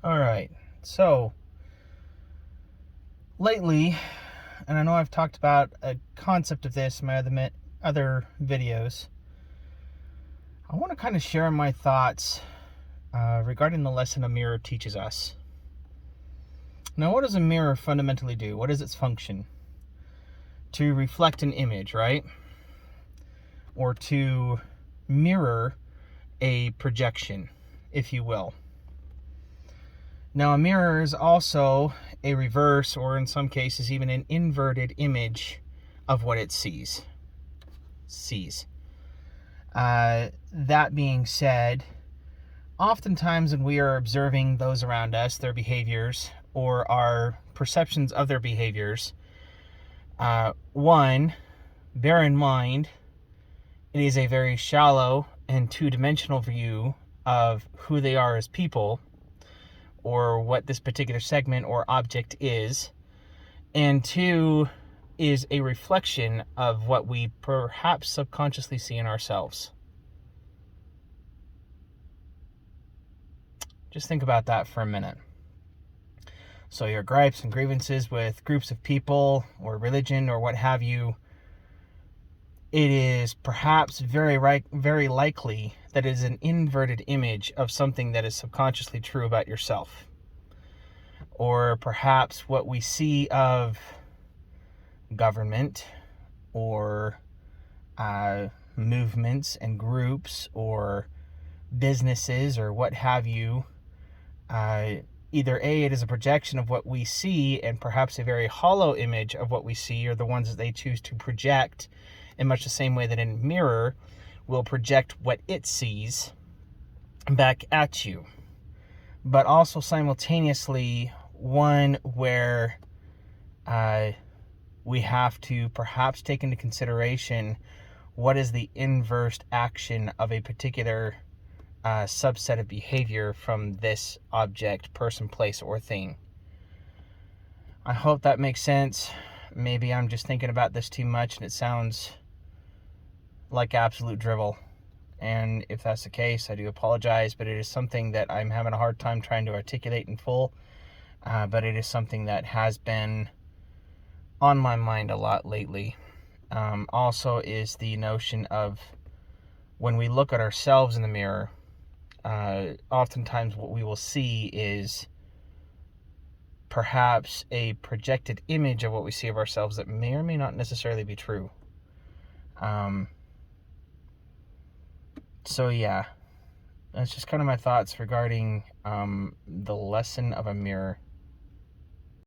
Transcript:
All right. So, lately, and I know I've talked about a concept of this in my other videos, I want to kind of share my thoughts regarding the lesson a mirror teaches us. Now, what does a mirror fundamentally do? What is its function? To reflect an image, right? Or to mirror a projection, if you will. Now, a mirror is also a reverse, or in some cases, even an inverted image of what it sees. That being said, oftentimes when we are observing those around us, their behaviors, or our perceptions of their behaviors, one, bear in mind, it is a very shallow and two-dimensional view of who they are as people, or what this particular segment or object is. And two, is a reflection of what we perhaps subconsciously see in ourselves. Just think about that for a minute. So your gripes and grievances with groups of people or religion or what have you, it is perhaps very likely that it is an inverted image of something that is subconsciously true about yourself. Or perhaps what we see of government or movements and groups or businesses or what have you, either A, it is a projection of what we see and perhaps a very hollow image of what we see, or the ones that they choose to project in much the same way that a mirror will project what it sees back at you. But also simultaneously one where we have to perhaps take into consideration what is the inverse action of a particular subset of behavior from this object, person, place, or thing. I hope that makes sense. Maybe I'm just thinking about this too much and it sounds like absolute drivel. And if that's the case, I do apologize, but it is something that I'm having a hard time trying to articulate in full. But it is something that has been on my mind a lot lately. Also is the notion of when we look at ourselves in the mirror, oftentimes what we will see is perhaps a projected image of what we see of ourselves that may or may not necessarily be true. So yeah, that's just kind of my thoughts regarding the lesson of a mirror.